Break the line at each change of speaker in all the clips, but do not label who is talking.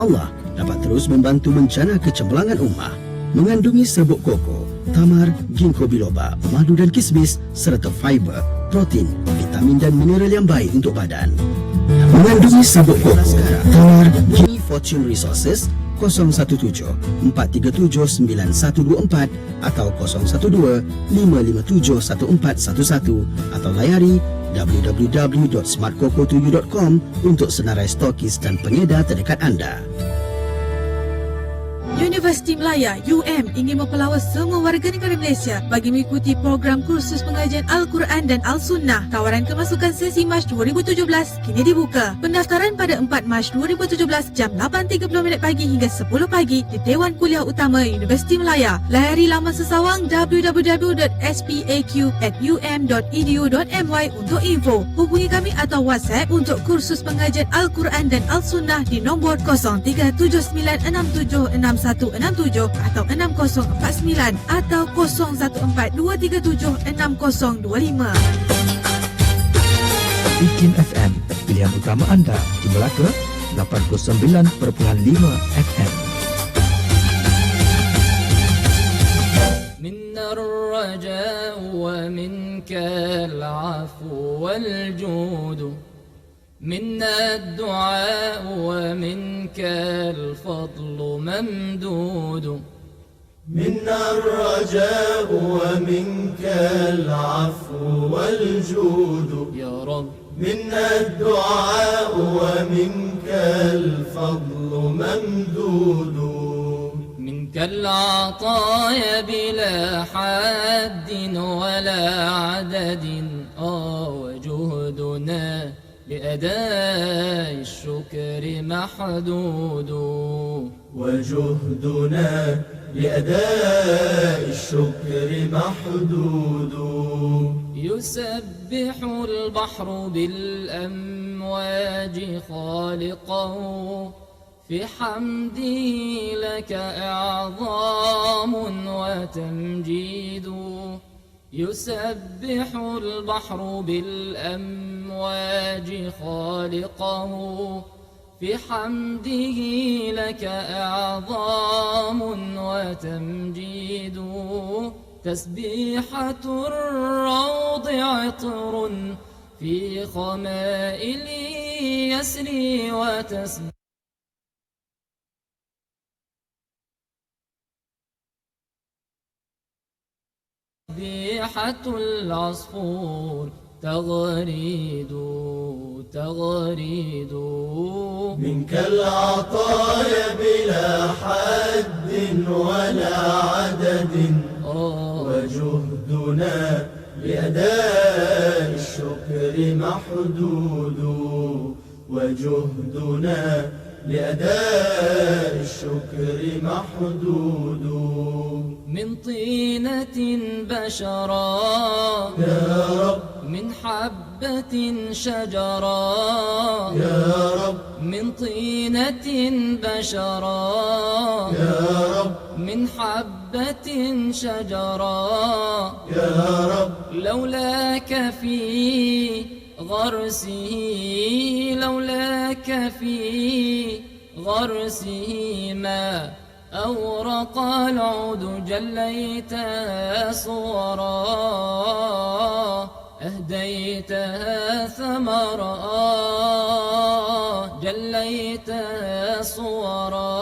Allah dapat terus membantu bencana kecemerlangan ummah. Mengandungi serbuk koko, tamar, ginkgo biloba, madu dan kismis serta fiber, protein, vitamin dan mineral yang baik untuk badan. Mengandungi serbuk koko, tamar, ginkgo Fortune Resources 017-437-9124 atau 012-557-1411 atau layari www.smartcoco7.com untuk senarai stokis dan pengedar terdekat anda.
Universiti Melaya UM ingin mempelawa semua warga negara Malaysia bagi mengikuti program kursus pengajian Al-Quran dan Al-Sunnah. Tawaran kemasukan sesi Mac 2017 kini dibuka. Pendaftaran pada 4 Mac 2017 jam 8.30 pagi hingga 10 pagi di Dewan Kuliah Utama Universiti Melaya. Layari laman sesawang www.spaq@um.edu.my untuk info. Hubungi kami atau WhatsApp untuk kursus pengajian Al-Quran dan Al-Sunnah di nombor 0379676167 atau 6049 atau 0142376025.
Bikin FM, pilihan utama anda di Melaka 89.5 FM.
منا الرجاء ومنك العفو والجود منا الدعاء ومنك الفضل ممدود
منا الرجاء ومنك العفو والجود
يا رب
منا الدعاء ومنك الفضل ممدود
منك العطايا بلا حد ولا عدد وجهدنا لأداء الشكر محدود
وجهدنا لأداء الشكر محدود
يسبح البحر بالأمواج خالقه في حمده لك إعظام وتمجيد يسبح البحر بالأمواج خالقه في حمده لك إعظام وتمجيد تسبيحة الروض عطر في خمائل يسري تسبيحة العصفور تغريد تغريد
منك العطايا بلا حد ولا عدد وجهدنا لأداء الشكر محدود وجهدنا لأداء الشكر محدود
من طينة بشرا
يا رب
من حبة شجرا
يا رب
من طينة بشرا
يا رب
من حبة شجرا
يا رب
لولاك في غرسه لولاك في غرسه ما أورق العود جليتها صورا أهديتها ثمرا جليتها صورا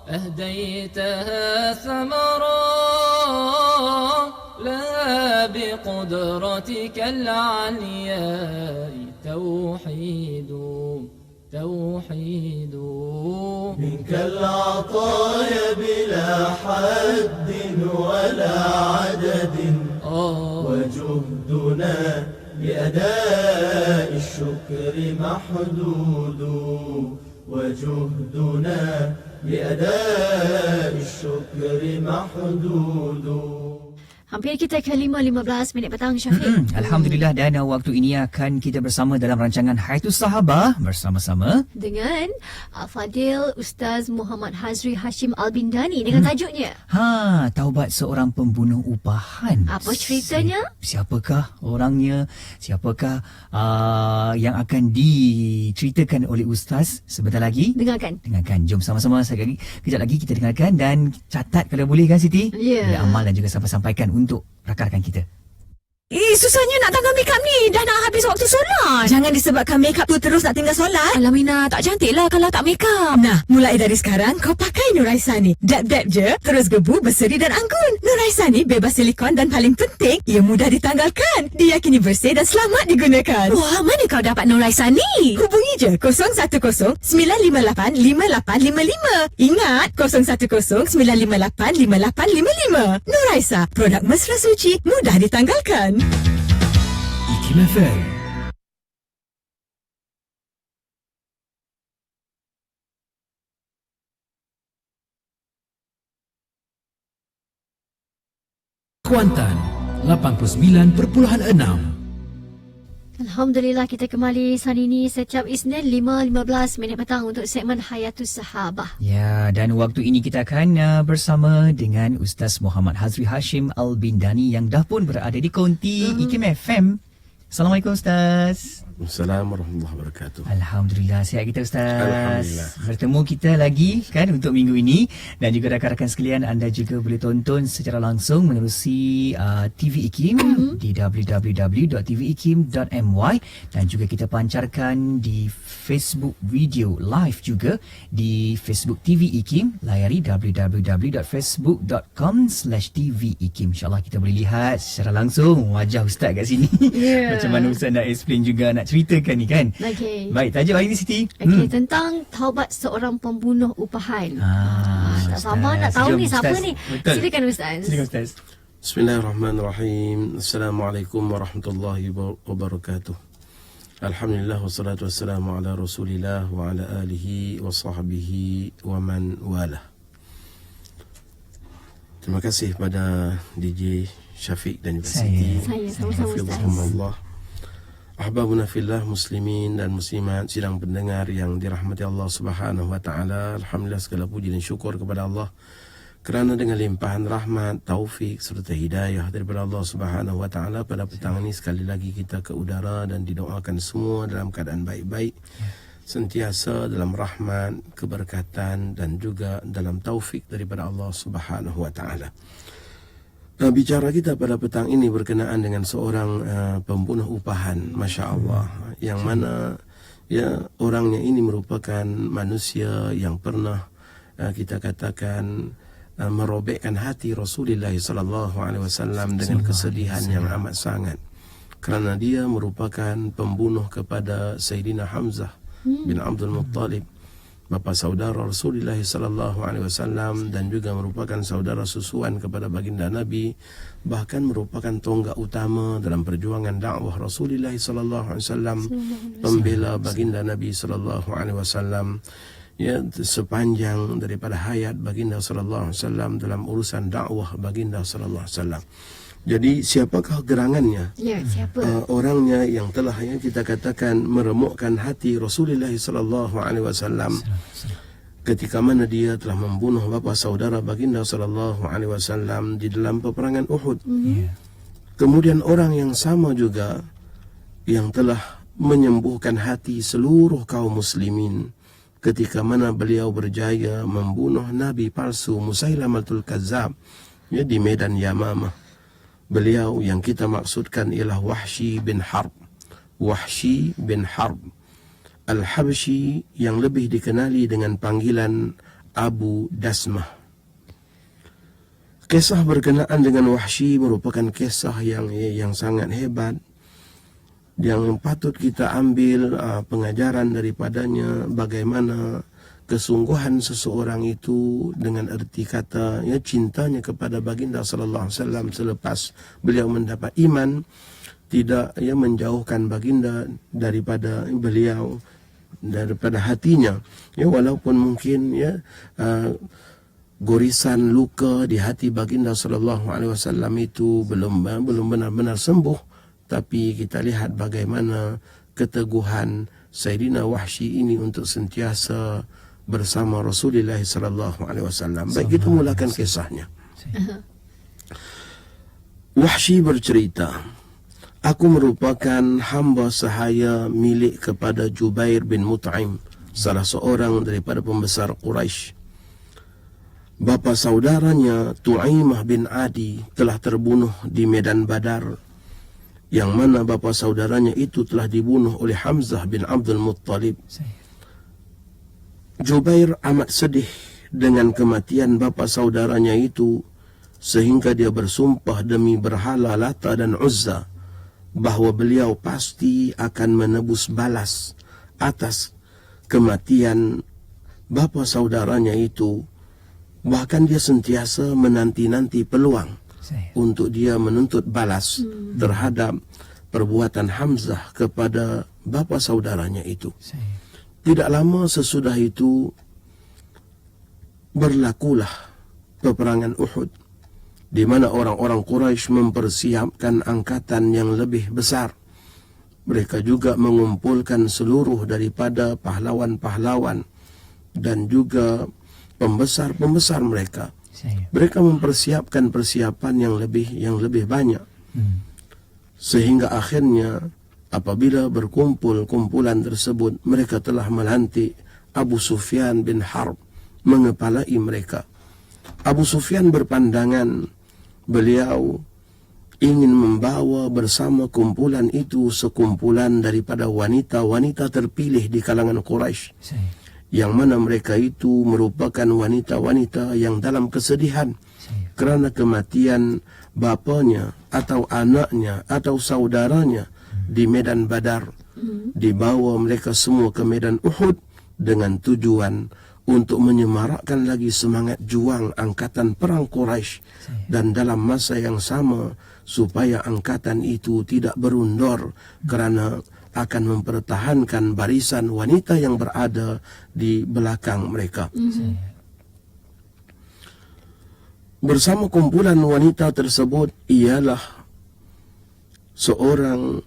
أهديتها ثمرا لا بقدرتك العلياء توحيد توحيد
منك العطايا بلا حد ولا عدد وجهدنا لأداء الشكر محدود وجهدنا لأداء الشكر محدود.
Hampir kita ke 5.15 minit petang, Syafiq.
Alhamdulillah, dan waktu ini akan kita bersama dalam rancangan Hayatus Sahabah bersama-sama
Dengan Fadil Ustaz Muhammad Hazri Hashim Al-Bindani dengan tajuknya
taubat seorang pembunuh upahan.
Apa ceritanya?
Siapakah orangnya? Siapakah yang akan diceritakan oleh Ustaz sebentar lagi?
Dengarkan.
Jom sama-sama kejap lagi kita dengarkan, dan catat kalau boleh kan Siti?
Ya.
Boleh amal dan juga sampaikan untuk rakan-rakan kita.
Susahnya nak tanggal makeup ni. Dah nak habis waktu solat. Jangan disebabkan makeup tu terus nak tinggal solat. Alamina, tak cantik lah kalau tak makeup. Nah, mulai dari sekarang kau pakai Nuraisa ni. Dab-dab je, terus gebu, berseri dan anggun. Nuraisa ni bebas silikon dan paling penting, ia mudah ditanggalkan. Diyakini bersih dan selamat digunakan. Wah, mana kau dapat Nuraisa ni? Hubungi je 010-958-5855. Ingat, 010-958-5855. Nuraisa, produk mesra suci, mudah ditanggalkan.
IKIM FM.
Kuantan 89.6.
Alhamdulillah, kita kembali hari ini setiap Isnin 5.15 minit petang untuk segmen Hayatus Sahabah.
Ya, dan waktu ini kita akan bersama dengan Ustaz Muhammad Hazri Hashim Al-Bindani yang dah pun berada di konti IKIM FM. Assalamualaikum Ustaz.
Assalamualaikum warahmatullahi wabarakatuh.
Alhamdulillah, sihat kita Ustaz.
Alhamdulillah.
Bertemu kita lagi kan untuk minggu ini, dan juga rakan-rakan sekalian, anda juga boleh tonton secara langsung menerusi TV IKIM di www.tvikim.my, dan juga kita pancarkan di Facebook video live juga di Facebook TV IKIM. Layari www.facebook.com/tvikim. InsyaAllah kita boleh lihat secara langsung wajah Ustaz kat sini. Macam mana Ustaz nak explain juga, nak ceritakan ni kan.
Okey.
Baik, tajuk hari ni Siti.
Okey, tentang taubat seorang pembunuh upahan. Tak sabar nak tahu
Jom,
ni siapa
Ustaz.
ni.
Betul.
Silakan Ustaz.
Silakan Ustaz.
Bismillahirrahmanirrahim. Assalamualaikum warahmatullahi wabarakatuh. Alhamdulillah, wassalatu wassalamu ala rasulillah wa ala alihi wa sahbihi wa man wala. Terima kasih pada DJ Syafiq dan juga Siti.
Saya sama-sama Ustaz.
Hafizahumullah. Ahbabuna fillah, muslimin dan muslimat, sidang pendengar yang dirahmati Allah Subhanahu wa taala. Alhamdulillah, segala puji dan syukur kepada Allah kerana dengan limpahan rahmat, taufik serta hidayah daripada Allah Subhanahu wa taala, pada petang ini sekali lagi kita ke udara dan didoakan semua dalam keadaan baik-baik, sentiasa dalam rahmat, keberkatan dan juga dalam taufik daripada Allah Subhanahu wa taala. Bicara kita pada petang ini berkenaan dengan seorang pembunuh upahan, Masya Allah, yang mana ya orangnya ini merupakan manusia yang pernah kita katakan merobekkan hati Rasulullah SAW dengan kesedihan yang amat sangat, kerana dia merupakan pembunuh kepada Sayyidina Hamzah bin Abdul Muttalib, bapa saudara Rasulullah SAW, dan juga merupakan saudara susuan kepada baginda Nabi, bahkan merupakan tonggak utama dalam perjuangan dakwah Rasulullah SAW, pembela baginda Nabi SAW, ya, sepanjang daripada hayat baginda SAW dalam urusan dakwah baginda SAW. Jadi siapakah gerangannya?
Ya, siapa?
Orangnya yang telah kita katakan meremukkan hati Rasulullah SAW ketika mana dia telah membunuh bapa saudara baginda SAW di dalam peperangan Uhud. Kemudian orang yang sama juga yang telah menyembuhkan hati seluruh kaum muslimin ketika mana beliau berjaya membunuh Nabi palsu Musailamatul Kazzab, ya, di medan Yamamah. Beliau yang kita maksudkan ialah Wahsy bin Harb. Wahsy bin Harb Al-Habsyi, yang lebih dikenali dengan panggilan Abu Dasmah. Kisah berkenaan dengan Wahsy merupakan kisah yang sangat hebat, yang patut kita ambil pengajaran daripadanya, bagaimana kesungguhan seseorang itu dengan erti kata, ya, cintanya kepada baginda sallallahu alaihi wasallam selepas beliau mendapat iman, tidak menjauhkan baginda daripada beliau, daripada hatinya, ya, walaupun mungkin gorisan luka di hati baginda sallallahu alaihi wasallam itu belum benar-benar sembuh, tapi kita lihat bagaimana keteguhan Sayyidina Wahsy ini untuk sentiasa bersama Rasulullah sallallahu alaihi wasallam. Baik, kita mulakan kisahnya. Wahsy bercerita, aku merupakan hamba sahaya milik kepada Jubair bin Mut'im, salah seorang daripada pembesar Quraisy. Bapa saudaranya Tu'aimah bin Adi telah terbunuh di medan Badar, yang mana bapa saudaranya itu telah dibunuh oleh Hamzah bin Abdul Muttalib. Jubair amat sedih dengan kematian bapa saudaranya itu, sehingga dia bersumpah demi berhala Lata dan Uzza bahawa beliau pasti akan menebus balas atas kematian bapa saudaranya itu. Bahkan dia sentiasa menanti-nanti peluang untuk dia menuntut balas terhadap perbuatan Hamzah kepada bapa saudaranya itu. Tidak lama sesudah itu berlakulah peperangan Uhud, di mana orang-orang Quraisy mempersiapkan angkatan yang lebih besar. Mereka juga mengumpulkan seluruh daripada pahlawan-pahlawan dan juga pembesar-pembesar mereka. Mereka mempersiapkan persiapan yang lebih banyak. Sehingga akhirnya apabila berkumpul kumpulan tersebut, mereka telah melantik Abu Sufyan bin Harb mengepalai mereka. Abu Sufyan berpandangan beliau ingin membawa bersama kumpulan itu sekumpulan daripada wanita-wanita terpilih di kalangan Quraisy, yang mana mereka itu merupakan wanita-wanita yang dalam kesedihan kerana kematian bapanya atau anaknya atau saudaranya di medan Badar. Dibawa mereka semua ke medan Uhud dengan tujuan untuk menyemarakkan lagi semangat juang angkatan perang Quraisy, dan dalam masa yang sama supaya angkatan itu tidak berundor kerana akan mempertahankan barisan wanita yang berada di belakang mereka. Bersama kumpulan wanita tersebut ialah seorang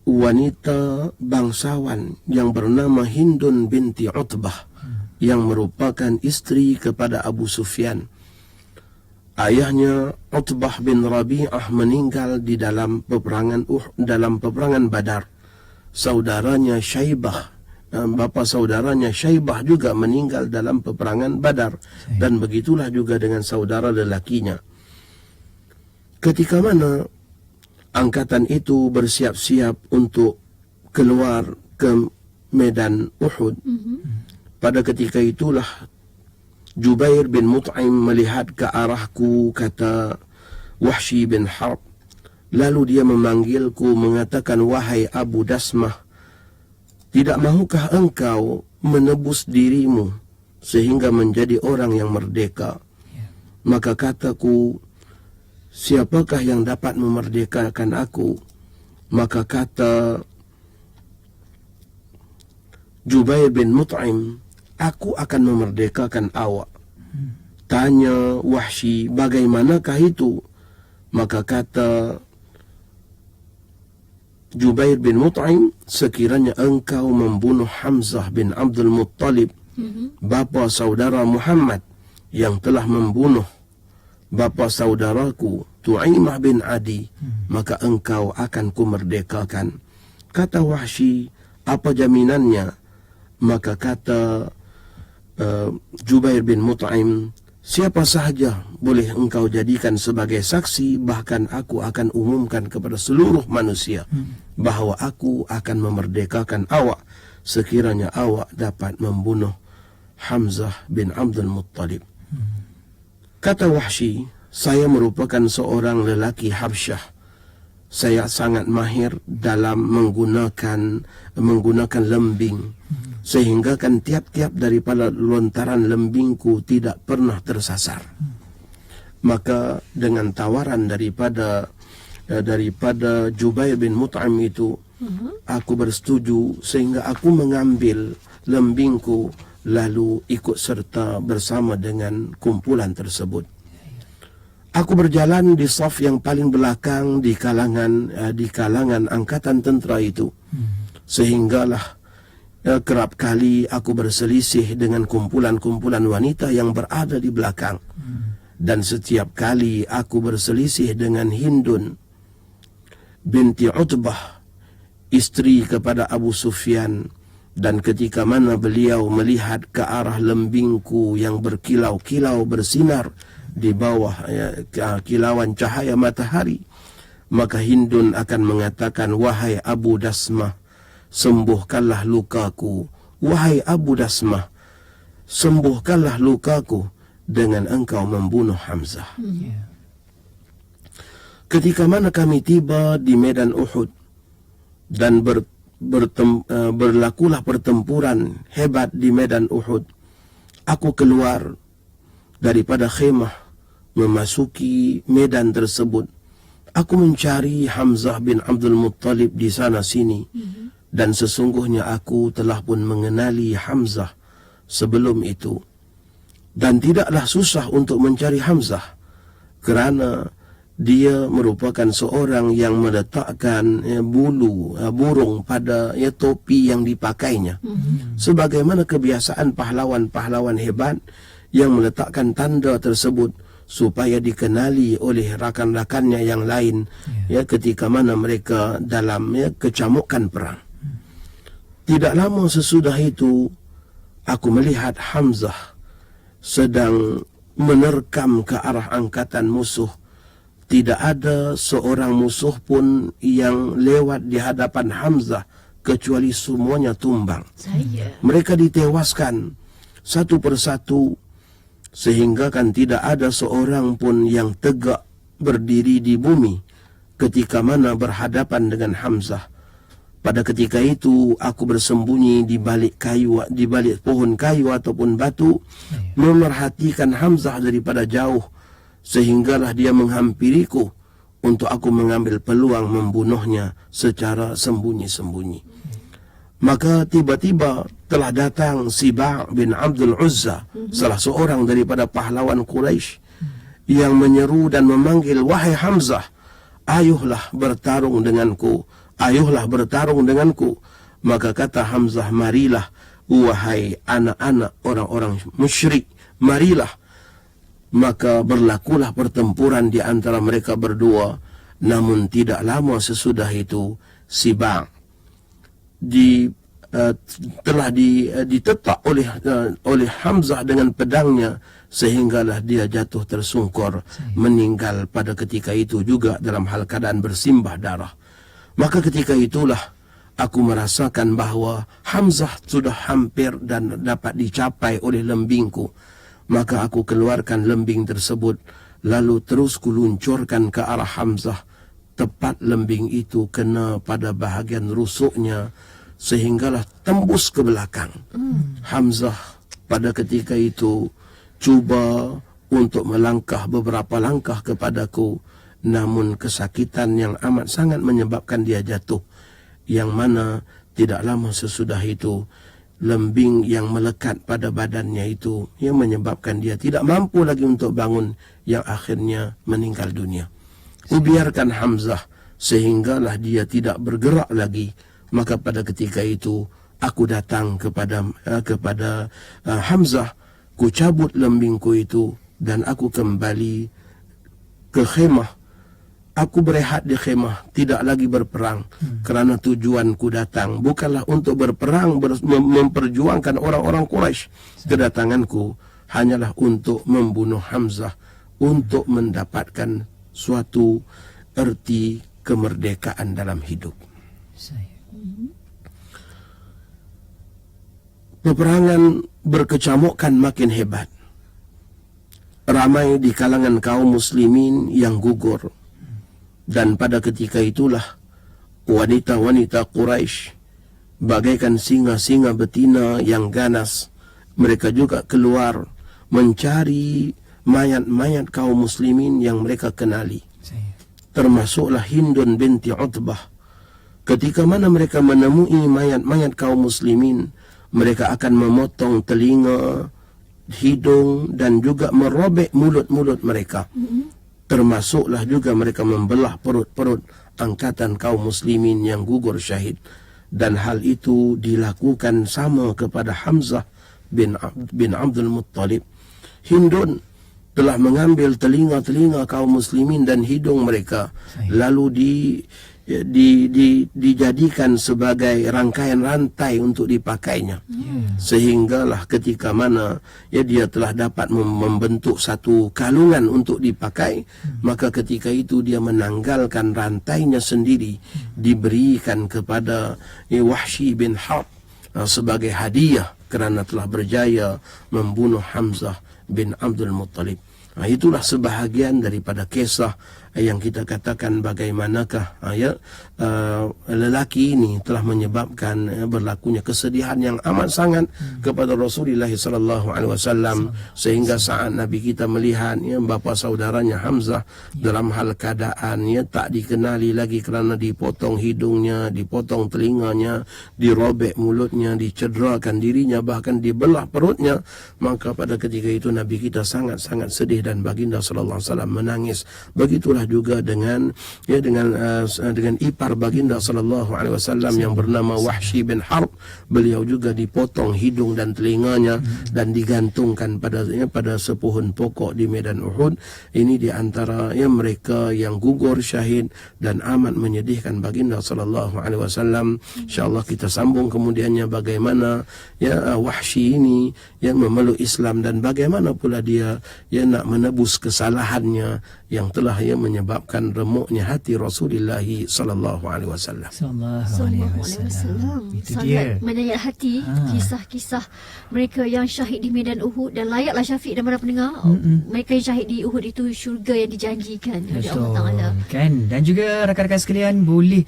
wanita bangsawan yang bernama Hindun binti Utbah, yang merupakan isteri kepada Abu Sufyan. Ayahnya Utbah bin Rabi'ah meninggal di dalam peperangan Badar. Saudaranya Syaibah, bapa saudaranya Syaibah juga meninggal dalam peperangan Badar, dan begitulah juga dengan saudara lelakinya. Ketika mana angkatan itu bersiap-siap untuk keluar ke medan Uhud, pada ketika itulah Jubair bin Mut'im melihat ke arahku, kata Wahsy bin Harb. Lalu dia memanggilku mengatakan, wahai Abu Dasmah, tidak mahukah engkau menebus dirimu sehingga menjadi orang yang merdeka? Maka kataku, siapakah yang dapat memerdekakan aku? Maka kata Jubair bin Mut'im, aku akan memerdekakan awak. Tanya Wahsy, bagaimanakah itu? Maka kata Jubair bin Mut'im, sekiranya engkau membunuh Hamzah bin Abdul Muttalib, bapa saudara Muhammad, yang telah membunuh bapa saudaraku Tu'aimah bin Adi, maka engkau akan kumerdekakan. Kata Wahsy, apa jaminannya? Maka kata Jubair bin Mut'im, siapa sahaja boleh engkau jadikan sebagai saksi, bahkan aku akan umumkan kepada seluruh manusia bahawa aku akan memerdekakan awak sekiranya awak dapat membunuh Hamzah bin Abdul Muttalib. Kata Wahsy, saya merupakan seorang lelaki Habsyah. Saya sangat mahir dalam menggunakan lembing, sehingga kan tiap-tiap daripada lontaran lembingku tidak pernah tersasar. Maka dengan tawaran daripada Jubair bin Mut'im itu, aku bersetuju sehingga aku mengambil lembingku lalu ikut serta bersama dengan kumpulan tersebut. Aku berjalan di saf yang paling belakang di kalangan angkatan tentera itu, sehinggalah kerap kali aku berselisih dengan kumpulan-kumpulan wanita yang berada di belakang. Dan setiap kali aku berselisih dengan Hindun binti Utbah, istri kepada Abu Sufyan, dan ketika mana beliau melihat ke arah lembingku yang berkilau-kilau bersinar di bawah kilauan cahaya matahari, maka Hindun akan mengatakan, wahai Abu Dasmah, sembuhkanlah lukaku. Wahai Abu Dasmah, sembuhkanlah lukaku dengan engkau membunuh Hamzah. Ketika mana kami tiba di medan Uhud dan berlakulah pertempuran hebat di medan Uhud, aku keluar daripada khemah memasuki medan tersebut. Aku mencari Hamzah bin Abdul Muttalib di sana sini, dan sesungguhnya aku telah pun mengenali Hamzah sebelum itu, dan tidaklah susah untuk mencari Hamzah kerana dia merupakan seorang yang meletakkan bulu burung pada topi yang dipakainya, sebagaimana kebiasaan pahlawan-pahlawan hebat yang meletakkan tanda tersebut supaya dikenali oleh rakan-rakannya yang lain ketika mana mereka dalam kecamukan perang. Tidak lama sesudah itu aku melihat Hamzah sedang menerkam ke arah angkatan musuh. Tidak ada seorang musuh pun yang lewat di hadapan Hamzah kecuali semuanya tumbang. Mereka ditewaskan satu persatu, sehingga kan tidak ada seorang pun yang tegak berdiri di bumi ketika mana berhadapan dengan Hamzah. Pada ketika itu aku bersembunyi di balik kayu, di balik pohon kayu ataupun batu, memerhatikan Hamzah daripada jauh, sehinggalah dia menghampiriku untuk aku mengambil peluang membunuhnya secara sembunyi-sembunyi. Maka tiba-tiba telah datang Siba' bin Abdul Uzza, salah seorang daripada pahlawan Quraisy, yang menyeru dan memanggil, wahai Hamzah, ayuhlah bertarung denganku, ayuhlah bertarung denganku. Maka kata Hamzah, marilah wahai anak-anak orang-orang musyrik, marilah. Maka berlakulah pertempuran di antara mereka berdua. Namun tidak lama sesudah itu Siba' telah ditetak oleh Hamzah dengan pedangnya, sehinggalah dia jatuh tersungkur meninggal pada ketika itu juga dalam hal keadaan bersimbah darah. Maka ketika itulah aku merasakan bahawa Hamzah sudah hampir dan dapat dicapai oleh lembingku. Maka aku keluarkan lembing tersebut, lalu terus kuluncurkan ke arah Hamzah. Tepat lembing itu kena pada bahagian rusuknya, sehinggalah tembus ke belakang. Hamzah pada ketika itu cuba untuk melangkah beberapa langkah kepadaku, namun kesakitan yang amat sangat menyebabkan dia jatuh, yang mana tidak lama sesudah itu lembing yang melekat pada badannya itu yang menyebabkan dia tidak mampu lagi untuk bangun, yang akhirnya meninggal dunia. Kubiarkan Hamzah sehinggalah dia tidak bergerak lagi. Maka pada ketika itu aku datang kepada Hamzah, ku cabut lembingku itu dan aku kembali ke khemah. Aku berehat di khemah, tidak lagi berperang, kerana tujuanku datang bukanlah untuk berperang, memperjuangkan orang-orang Quraisy. Kedatanganku hanyalah untuk membunuh Hamzah, untuk mendapatkan suatu erti kemerdekaan dalam hidup. Peperangan berkecamukkan makin hebat. Ramai di kalangan kaum muslimin yang gugur. Dan pada ketika itulah wanita-wanita Quraisy bagaikan singa-singa betina yang ganas, mereka juga keluar mencari mayat-mayat kaum muslimin yang mereka kenali. Termasuklah Hindun binti Utbah. Ketika mana mereka menemui mayat-mayat kaum muslimin, mereka akan memotong telinga, hidung dan juga merobek mulut-mulut mereka. Termasuklah juga mereka membelah perut-perut angkatan kaum muslimin yang gugur syahid. Dan hal itu dilakukan sama kepada Hamzah bin Abdul Muttalib. Hindun telah mengambil telinga-telinga kaum muslimin dan hidung mereka, lalu dijadikan sebagai rangkaian rantai untuk dipakainya. Sehinggalah ketika mana dia telah dapat membentuk satu kalungan untuk dipakai, maka ketika itu dia menanggalkan rantainya sendiri, diberikan kepada Wahsy bin Harb sebagai hadiah kerana telah berjaya membunuh Hamzah bin Abdul Muttalib. Itulah sebahagian daripada kisah yang kita katakan bagaimanakah lelaki ini telah menyebabkan berlakunya kesedihan yang amat sangat kepada Rasulullah sallallahu alaihi wasallam, sehingga saat Nabi kita melihat bapa saudaranya Hamzah dalam hal keadaan tak dikenali lagi kerana dipotong hidungnya, dipotong telinganya, dirobek mulutnya, dicederakan dirinya, bahkan dibelah perutnya, maka pada ketika itu Nabi kita sangat-sangat sedih dan baginda sallallahu alaihi wasallam menangis. Begitulah juga dengan ipar baginda sallallahu alaihi wasallam yang bernama Wahsy bin Harb. Beliau juga dipotong hidung dan telinganya dan digantungkan pada sepohon pokok di medan Uhud. Ini di antara mereka yang gugur syahid dan amat menyedihkan baginda sallallahu alaihi wasallam. Insyaallah kita sambung kemudiannya bagaimana Wahsy ini memeluk Islam dan bagaimana pula dia nak menebus kesalahannya yang telah menyebabkan remuknya hati Rasulullah sallallahu alaihi wasallam.
Sallallahu alaihi wasallam. Itu
Sangat
dia.
menyayat hati kisah-kisah mereka yang syahid di medan Uhud, dan layaklah Syafiq dan para pendengar, mereka yang syahid di Uhud itu syurga yang dijanjikan oleh Allah Taala.
Kan? Dan juga rakan-rakan sekalian boleh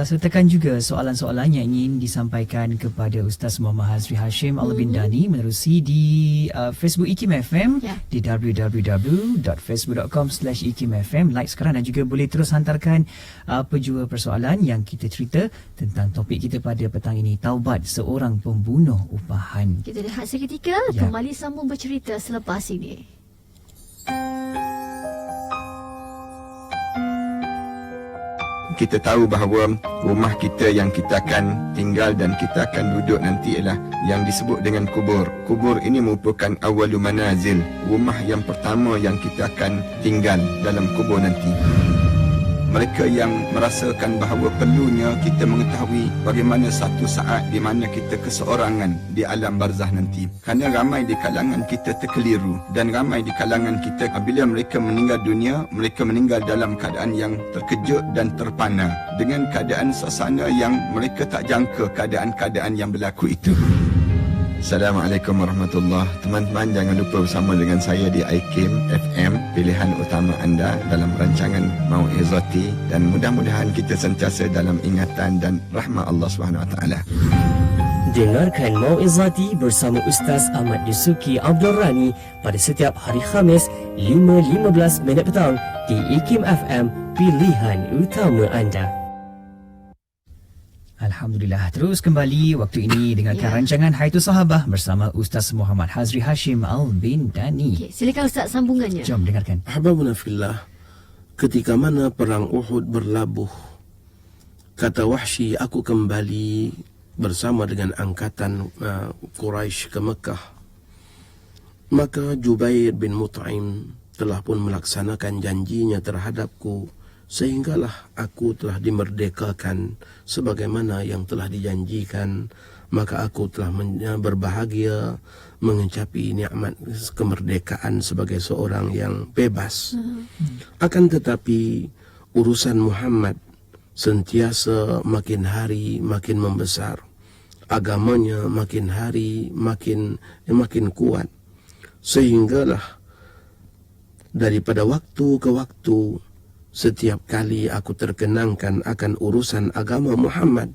sertakan juga soalan-soalan yang ingin disampaikan kepada Ustaz Muhammad Hazri Hashim Al-Bindani menerusi di Facebook IKIM FM di www.facebook.com/IKIM FM. Like sekarang, dan juga boleh terus hantarkan apa jua persoalan yang kita cerita tentang topik kita pada petang ini, taubat seorang pembunuh upahan.
Kita lihat seketika, kembali sambung bercerita selepas ini.
Kita tahu bahawa rumah kita yang kita akan tinggal dan kita akan duduk nanti ialah yang disebut dengan kubur. Kubur ini merupakan awalu manazil, rumah yang pertama yang kita akan tinggal dalam kubur nanti. Mereka yang merasakan bahawa perlunya kita mengetahui bagaimana satu saat di mana kita keseorangan di alam barzah nanti. Kerana ramai di kalangan kita terkeliru, dan ramai di kalangan kita apabila mereka meninggal dunia, mereka meninggal dalam keadaan yang terkejut dan terpana, dengan keadaan suasana yang mereka tak jangka keadaan-keadaan yang berlaku itu. Assalamualaikum warahmatullahi. Teman-teman, jangan lupa bersama dengan saya di IKIM FM, pilihan utama anda dalam rancangan Mau'izati, dan mudah-mudahan kita sentiasa dalam ingatan dan rahmat Allah SWT.
Dengarkan Mau'izati bersama Ustaz Ahmad Yusuki Abdul Rani pada setiap hari Khamis 5.15 petang di IKIM FM, pilihan utama anda.
Alhamdulillah, terus kembali waktu ini dengarkan rancangan Hayatus Sahabah bersama Ustaz Muhammad Hazri Hashim Al-Bindani.
Silakan Ustaz sambungannya.
Jom dengarkan.
Ahbabuna fillah, ketika mana perang Uhud berlabuh, kata Wahsy, aku kembali bersama dengan angkatan Quraisy ke Mekah. Maka Jubair bin Mut'im telah pun melaksanakan janjinya terhadapku, sehinggalah aku telah dimerdekakan sebagaimana yang telah dijanjikan. Maka aku telah berbahagia mengecapi nikmat kemerdekaan sebagai seorang yang bebas. Akan tetapi urusan Muhammad sentiasa makin hari makin membesar, agamanya makin hari makin kuat, sehinggalah daripada waktu ke waktu, setiap kali aku terkenangkan akan urusan agama Muhammad,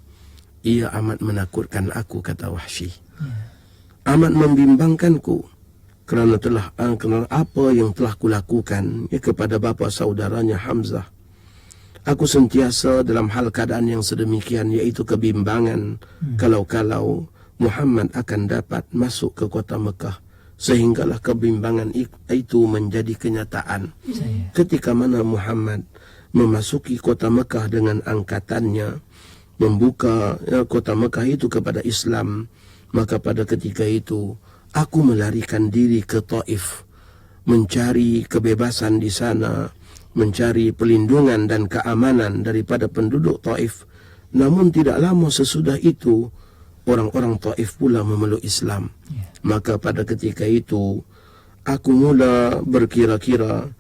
ia amat menakutkan aku, kata Wahsy. Amat membimbangkanku kerana apa yang telah kulakukan kepada bapa saudaranya Hamzah. Aku sentiasa dalam hal keadaan yang sedemikian, iaitu kebimbangan, kalau-kalau Muhammad akan dapat masuk ke kota Mekah, sehinggalah kebimbangan itu menjadi kenyataan. Ketika mana Muhammad memasuki kota Mekah dengan angkatannya, membuka kota Mekah itu kepada Islam, maka pada ketika itu aku melarikan diri ke Taif, mencari kebebasan di sana, mencari pelindungan dan keamanan daripada penduduk Taif. Namun tidak lama sesudah itu, orang-orang Taif pula memeluk Islam. Maka pada ketika itu, aku mula berkira-kira,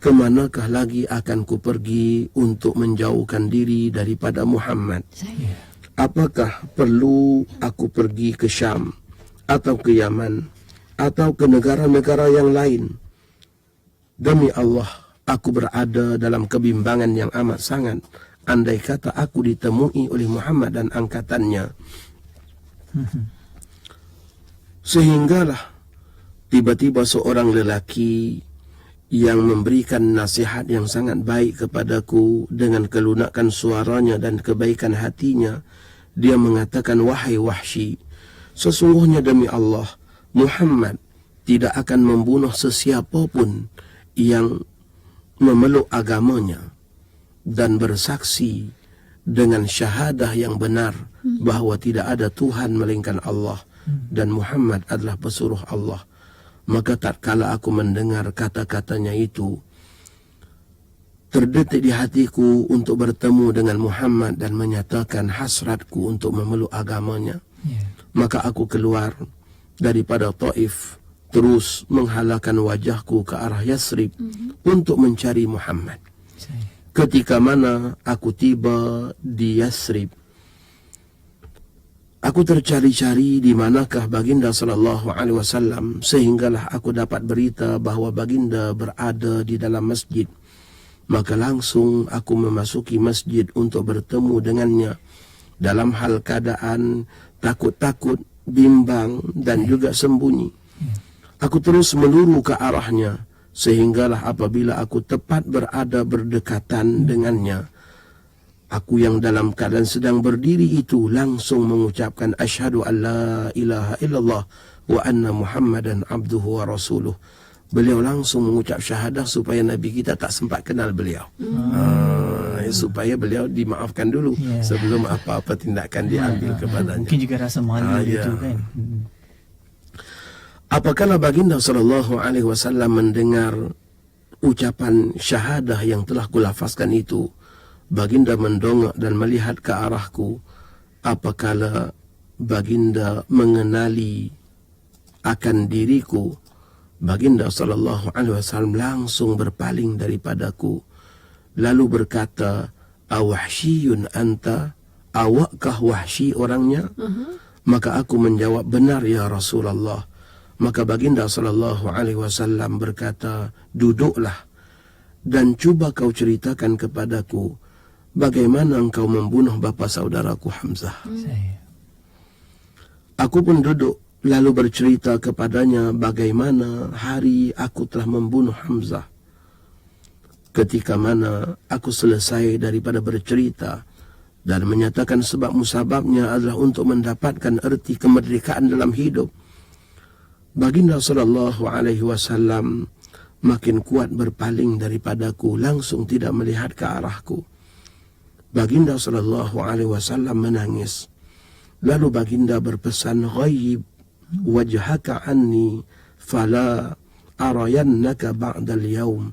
kemanakah lagi akan ku pergi untuk menjauhkan diri daripada Muhammad? Apakah perlu aku pergi ke Syam, atau ke Yaman, atau ke negara-negara yang lain? Demi Allah, aku berada dalam kebimbangan yang amat sangat. Andai kata aku ditemui oleh Muhammad dan angkatannya. Sehinggalah tiba-tiba seorang lelaki yang memberikan nasihat yang sangat baik kepadaku dengan kelunakan suaranya dan kebaikan hatinya. Dia mengatakan, wahai Wahsy, sesungguhnya demi Allah, Muhammad tidak akan membunuh sesiapa pun yang memeluk agamanya dan bersaksi dengan syahadah yang benar bahawa tidak ada Tuhan melainkan Allah dan Muhammad adalah pesuruh Allah. Maka tatkala aku mendengar kata-katanya itu, terdetik di hatiku untuk bertemu dengan Muhammad dan menyatakan hasratku untuk memeluk agamanya. Maka aku keluar daripada Taif, terus menghalangkan wajahku ke arah Yasrib untuk mencari Muhammad. Ketika mana aku tiba di Yasrib, aku tercari-cari di manakah baginda sallallahu alaihi wasallam, sehinggalah aku dapat berita bahawa baginda berada di dalam masjid. Maka langsung aku memasuki masjid untuk bertemu dengannya dalam hal keadaan takut-takut, bimbang dan juga sembunyi. Aku terus meluru ke arahnya, sehinggalah apabila aku tepat berada berdekatan dengannya, aku yang dalam keadaan sedang berdiri itu langsung mengucapkan asyhadu an la ilaha illallah wa anna Muhammadan abduhu wa rasuluh. Beliau langsung mengucap syahadah supaya Nabi kita tak sempat kenal beliau. Supaya beliau dimaafkan dulu sebelum apa-apa tindakan diambil kepadanya.
Mungkin juga rasa malu itu kan.
Apakala baginda sallallahu alaihi wasallam mendengar ucapan syahadah yang telah kulafazkan itu, baginda mendongak dan melihat ke arahku. Apakala baginda mengenali akan diriku, baginda sallallahu alaihi wasallam langsung berpaling daripadaku, lalu berkata, awahsyiyun anta, awakkah Wahsy orangnya? Maka aku menjawab, benar ya Rasulullah. Maka baginda sallallahu alaihi wasallam berkata, duduklah dan cuba kau ceritakan kepadaku bagaimana engkau membunuh bapa saudaraku Hamzah. Aku pun duduk lalu bercerita kepadanya bagaimana hari aku telah membunuh Hamzah. Ketika mana aku selesai daripada bercerita dan menyatakan sebab musababnya adalah untuk mendapatkan erti kemerdekaan dalam hidup, baginda sallallahu alaihi wasallam makin kuat berpaling daripadaku, langsung tidak melihat ke arahku. Baginda sallallahu alaihi wasallam menangis. Lalu baginda berpesan, ghaib wajhaka anni fala arayannaka ba'dal yaum.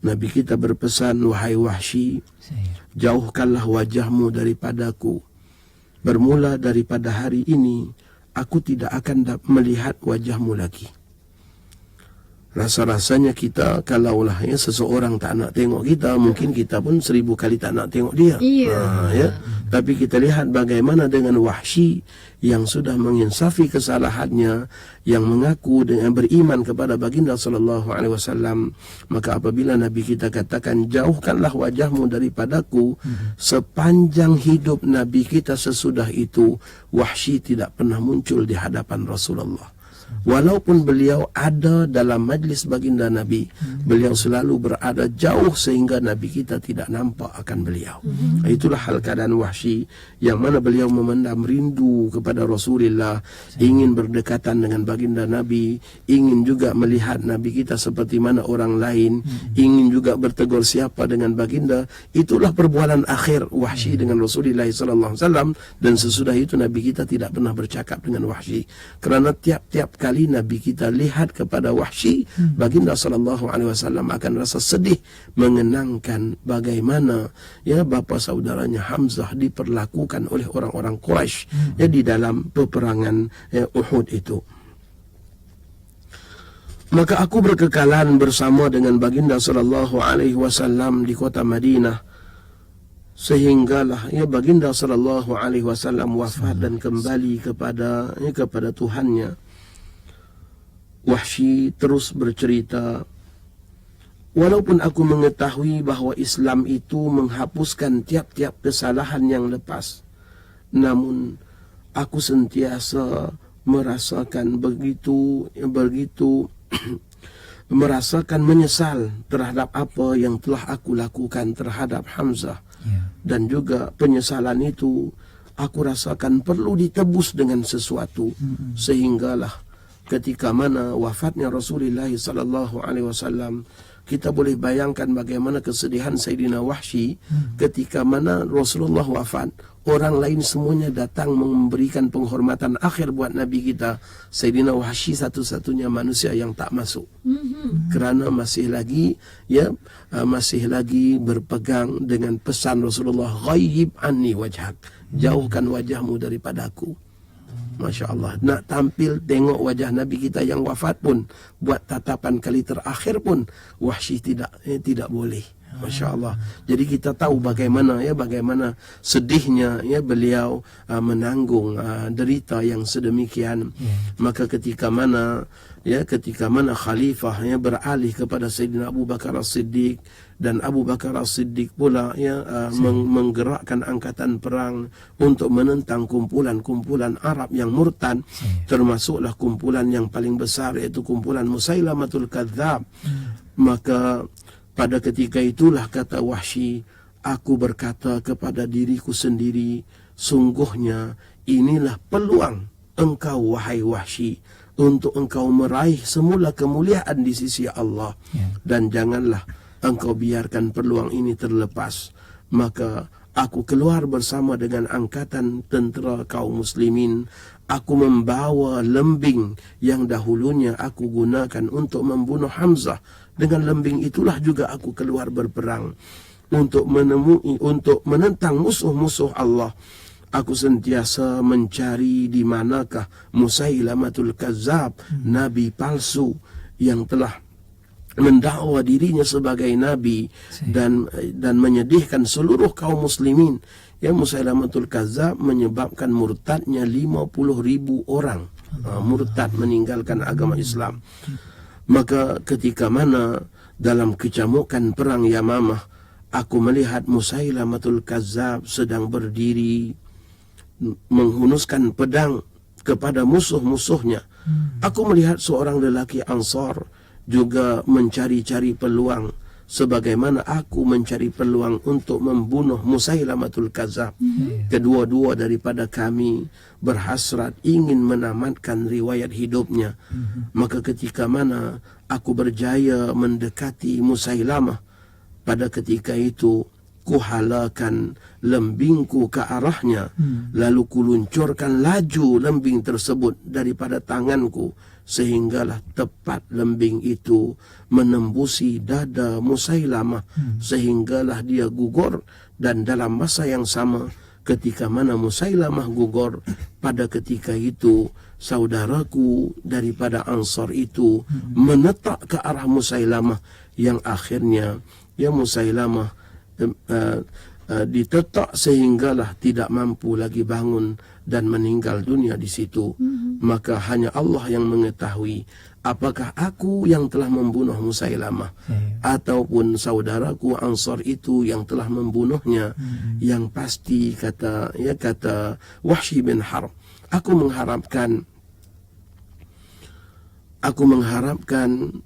Nabi kita berpesan, wahai Wahsy, jauhkanlah wajahmu daripadaku. Bermula daripada hari ini, aku tidak akan melihat wajahmu lagi. Rasa-rasanya kita, kalaulah seseorang tak nak tengok kita, mungkin kita pun 1000 kali tak nak tengok dia. Tapi kita lihat bagaimana dengan Wahsy yang sudah menginsafi kesalahannya, yang mengaku dengan beriman kepada baginda sallallahu alaihi wasallam. Maka apabila Nabi kita katakan, jauhkanlah wajahmu daripadaku, sepanjang hidup Nabi kita sesudah itu, Wahsy tidak pernah muncul di hadapan Rasulullah Walaupun beliau ada dalam majlis baginda Nabi, beliau selalu berada jauh sehingga Nabi kita tidak nampak akan beliau. Itulah hal keadaan Wahsy, yang mana beliau memendam rindu kepada Rasulullah, ingin berdekatan dengan baginda Nabi, ingin juga melihat Nabi kita seperti mana orang lain, ingin juga bertegur siapa dengan baginda. Itulah perbualan akhir Wahsy dengan Rasulullah sallallahu alaihi wasallam, dan sesudah itu Nabi kita tidak pernah bercakap dengan Wahsy. Kerana tiap-tiap kali Nabi kita lihat kepada Wahsy, baginda sallallahu alaihi wasallam akan rasa sedih mengenangkan bagaimana bapa saudaranya Hamzah diperlakukan oleh orang-orang Quraisy di dalam peperangan Uhud itu. Maka aku berkekalan bersama dengan baginda sallallahu alaihi wasallam di kota Madinah, sehinggalah baginda sallallahu alaihi wasallam wafat dan kembali kepada Tuhannya. Wahsy terus bercerita, walaupun aku mengetahui bahawa Islam itu menghapuskan tiap-tiap kesalahan yang lepas, namun aku sentiasa merasakan begitu merasakan menyesal terhadap apa yang telah aku lakukan terhadap Hamzah. Dan juga penyesalan itu aku rasakan perlu ditebus dengan sesuatu, sehinggalah ketika mana wafatnya Rasulullah sallallahu alaihi wasallam, kita boleh bayangkan bagaimana kesedihan Sayyidina Wahsy ketika mana Rasulullah wafat. Orang lain semuanya datang memberikan penghormatan akhir buat Nabi kita. Sayyidina Wahsy satu-satunya manusia yang tak masuk. Kerana masih lagi berpegang dengan pesan Rasulullah, ghaib anni wajhak, jauhkan wajahmu daripada aku. Masya Allah, nak tampil tengok wajah Nabi kita yang wafat pun, buat tatapan kali terakhir pun Wahsy tidak boleh. Masya Allah. Jadi kita tahu bagaimana sedihnya beliau menanggung derita yang sedemikian. Maka ketika mana khalifah beralih kepada Sayyidina Abu Bakar As-Siddiq, dan Abu Bakar As-Siddiq pula menggerakkan angkatan perang untuk menentang kumpulan-kumpulan Arab yang murtad, termasuklah kumpulan yang paling besar, iaitu kumpulan Musailamatul Kadzdzab. Maka pada ketika itulah, kata Wahsy, aku berkata kepada diriku sendiri, sungguhnya inilah peluang engkau wahai Wahsy untuk engkau meraih semula kemuliaan di sisi Allah, dan janganlah engkau biarkan peluang ini terlepas. Maka aku keluar bersama dengan angkatan tentera kaum muslimin. Aku membawa lembing yang dahulunya aku gunakan untuk membunuh Hamzah. Dengan lembing itulah juga aku keluar berperang untuk menentang musuh-musuh Allah. Aku sentiasa mencari di manakah Musailamatul Kadzdzab, nabi palsu yang telah mendakwa dirinya sebagai nabi dan menyedihkan seluruh kaum muslimin. Musailamatul Kadzdzab menyebabkan murtadnya 50,000 orang murtad meninggalkan agama Islam. Maka ketika mana dalam kecamukan perang Yamamah, aku melihat Musailamatul Kadzdzab sedang berdiri menghunuskan pedang kepada musuh-musuhnya. Aku melihat seorang lelaki Ansar juga mencari-cari peluang, sebagaimana aku mencari peluang untuk membunuh Musailamatul Kadzdzab. Kedua-dua daripada kami berhasrat ingin menamatkan riwayat hidupnya. Maka ketika mana aku berjaya mendekati Musailamah, pada ketika itu kuhalakan lembingku ke arahnya, lalu kuluncurkan laju lembing tersebut daripada tanganku, sehinggalah tepat lembing itu menembusi dada Musailamah, sehinggalah dia gugur. Dan dalam masa yang sama, ketika mana Musailamah gugur, pada ketika itu saudaraku daripada Ansar itu menetak ke arah Musailamah, yang akhirnya Musailamah ditetak sehinggalah tidak mampu lagi bangun dan meninggal dunia di situ. Maka hanya Allah yang mengetahui apakah aku yang telah membunuh Musailamah ataupun saudaraku Ansar itu yang telah membunuhnya. Yang pasti kata Wahsy bin Harb, aku mengharapkan aku mengharapkan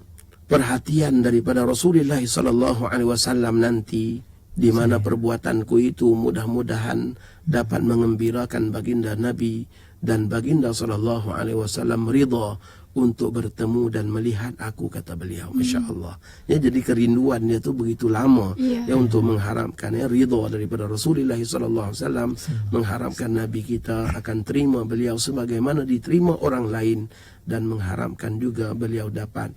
perhatian daripada Rasulullah sallallahu alaihi wasallam nanti, di mana perbuatanku itu mudah-mudahan dapat mengembirakan baginda Nabi dan baginda sallallahu alaihi wasallam ridha untuk bertemu dan melihat aku, kata beliau. Masya-Allah. Ya, jadi kerinduan dia tu begitu lama ya untuk mengharapkan ridha daripada Rasulullah sallallahu alaihi wasallam, mengharapkan Nabi kita akan terima beliau sebagaimana diterima orang lain, dan mengharapkan juga beliau dapat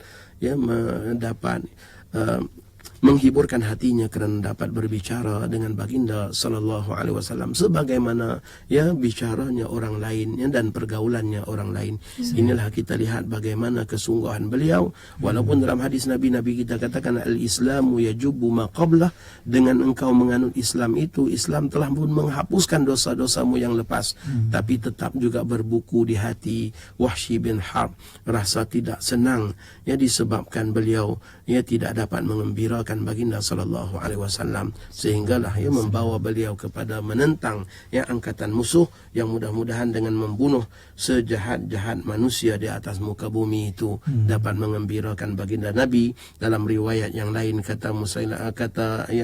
menghiburkan hatinya kerana dapat berbicara dengan baginda sallallahu alaihi wasallam sebagaimana bicaranya orang lain dan pergaulannya orang lain. Inilah kita lihat bagaimana kesungguhan beliau, walaupun dalam hadis Nabi kita katakan al-islamu yajubu ma qablah, dengan engkau menganut Islam itu, Islam telah pun menghapuskan dosa-dosamu yang lepas. Tapi tetap juga berbuku di hati Wahsy bin Harb rasa tidak senang disebabkan beliau tidak dapat mengembirakan baginda sallallahu alaihi wasallam, sehinggalah membawa beliau kepada menentang angkatan musuh yang mudah-mudahan dengan membunuh sejahat-jahat manusia di atas muka bumi itu dapat mengembirakan baginda Nabi. Dalam riwayat yang lain kata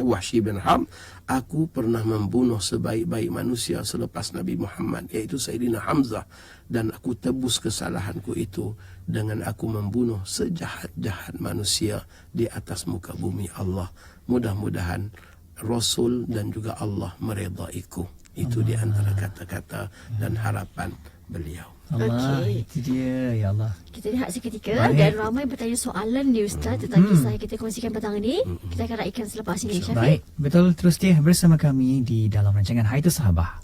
Wahsy bin Harb, aku pernah membunuh sebaik-baik manusia selepas Nabi Muhammad, iaitu Sayyidina Hamzah, dan aku tebus kesalahanku itu dengan aku membunuh sejahat-jahat manusia di atas muka bumi Allah. Mudah-mudahan Rasul dan juga Allah meredaiku. Itu di antara kata-kata dan harapan beliau.
Allah, itu dia, ya Allah.
Kita lihat seketika. Dan ramai bertanya soalan ni Ustaz tentang kisah yang kita kongsikan petang ini. Kita akan raikan selepas ini, Syafiq.
Baik, betul, terus dia bersama kami di dalam rancangan Hai Tu Sahabah.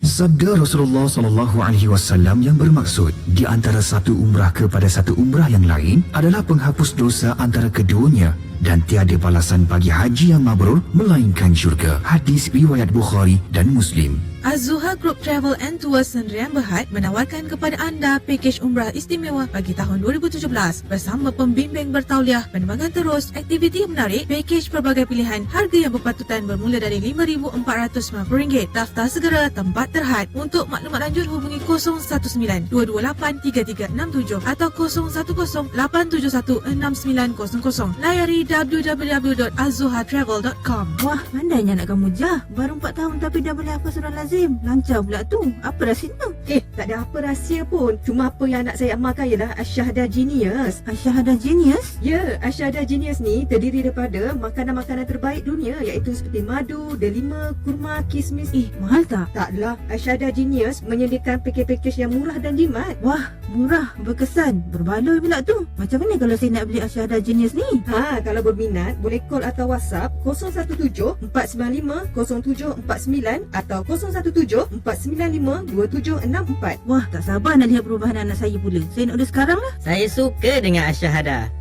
Sabda Rasulullah SAW yang bermaksud di antara satu umrah kepada satu umrah yang lain adalah penghapus dosa antara keduanya, dan tiada balasan bagi haji yang mabrur melainkan syurga. Hadis riwayat Bukhari dan Muslim.
Az-Zuha Group Travel and Tours Sdn Berhad menawarkan kepada anda pakej umrah istimewa bagi tahun 2017 bersama pembimbing bertauliah, penerbangan terus, aktiviti yang menarik, pakej pelbagai pilihan, harga yang berpatutan bermula dari RM5,490. Daftar segera, tempat terhad. Untuk maklumat lanjut hubungi 019-228-3367 atau 010-871-6900. Layari www.azzuhatravel.com.
Wah, pandainya anak kamu Jah. Baru 4 tahun tapi dah boleh hafal surah Lazim. Lancar pula tu. Apa rahsianya?
Tak ada apa rahsia pun. Cuma apa yang nak saya amalkan ialah Asyhadah Genius.
Asyhadah Genius?
Ya, Asyhadah Genius ni terdiri daripada makanan-makanan terbaik dunia, iaitu seperti madu, delima, kurma, kismis.
Mahal tak?
Taklah. Asyhadah Genius menyediakan pakej-pakej yang murah dan jimat.
Wah, murah, berkesan, berbaloi pula tu. Macam mana kalau saya nak beli Asyhadah Genius ni?
Kalau berminat, boleh call atau WhatsApp 017-495-0749 atau 017-495-2764.
Wah, tak sabar nak lihat perubahan anak saya pula. Saya nak order sekarang lah.
Saya suka dengan Asyhadah.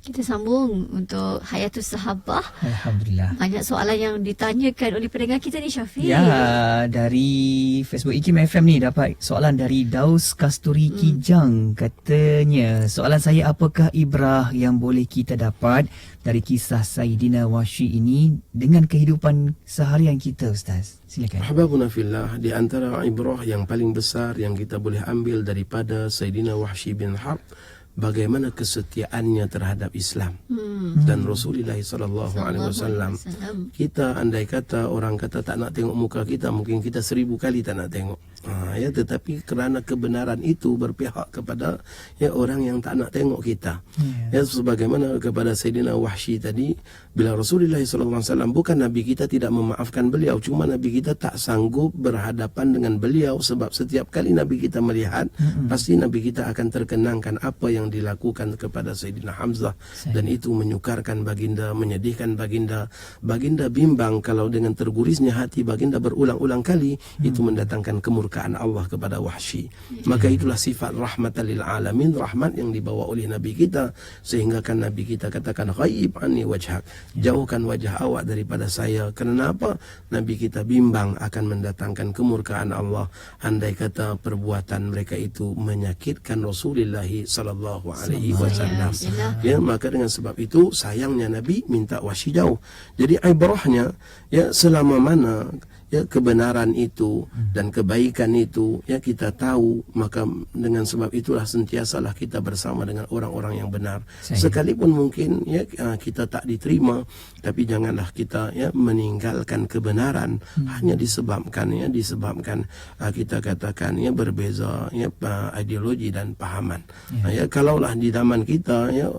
Kita sambung untuk Hayatus Sahabah.
Alhamdulillah.
Banyak soalan yang ditanyakan oleh pendengar kita ni, Syafiq.
Ya, dari Facebook IKIM FM ni dapat soalan dari Daus Kasturi Kijang. Katanya, soalan saya, apakah ibrah yang boleh kita dapat dari kisah Sayyidina Wahsy ini dengan kehidupan seharian kita, Ustaz? Silakan.
Ahbabuna fillah, di antara ibrah yang paling besar yang kita boleh ambil daripada Sayyidina Wahsy bin Harb, bagaimana kesetiaannya terhadap Islam dan Rasulullah sallallahu alaihi wasallam. Kita andai kata orang kata tak nak tengok muka kita, mungkin kita 1000 kali tak nak tengok. Tetapi kerana kebenaran itu berpihak kepada orang yang tak nak tengok kita. Sebagaimana kepada Sayyidina Wahsy tadi, bila Rasulullah sallallahu alaihi wasallam, bukan Nabi kita tidak memaafkan beliau, cuma Nabi kita tak sanggup berhadapan dengan beliau, sebab setiap kali Nabi kita melihat, pasti Nabi kita akan terkenangkan apa yang dilakukan kepada Sayyidina Hamzah, dan itu menyukarkan baginda, menyedihkan baginda. Baginda bimbang kalau dengan tergurisnya hati baginda berulang-ulang kali itu mendatangkan kemurkaan Allah kepada Wahsy. Maka itulah sifat rahmatan lil alamin, rahmat yang dibawa oleh Nabi kita, sehingga kan Nabi kita katakan ghaib anni wajhak, jauhkan wajah awak daripada saya. Kerana apa? Nabi kita bimbang akan mendatangkan kemurkaan Allah andai kata perbuatan mereka itu menyakitkan Rasulullah sallallahu alaihi wasallam. Maka dengan sebab itu sayangnya Nabi minta Wahsy jauh. Jadi ibrahnya selama mana ya kebenaran itu dan kebaikan itu ya kita tahu, maka dengan sebab itulah sentiasalah kita bersama dengan orang-orang yang benar. Sekalipun mungkin ya kita tak diterima, tapi janganlah kita ya meninggalkan kebenaran hanya disebabkan kita katakan ya berbeza ya ideologi dan pahaman. Ya kalaulah di zaman kita ya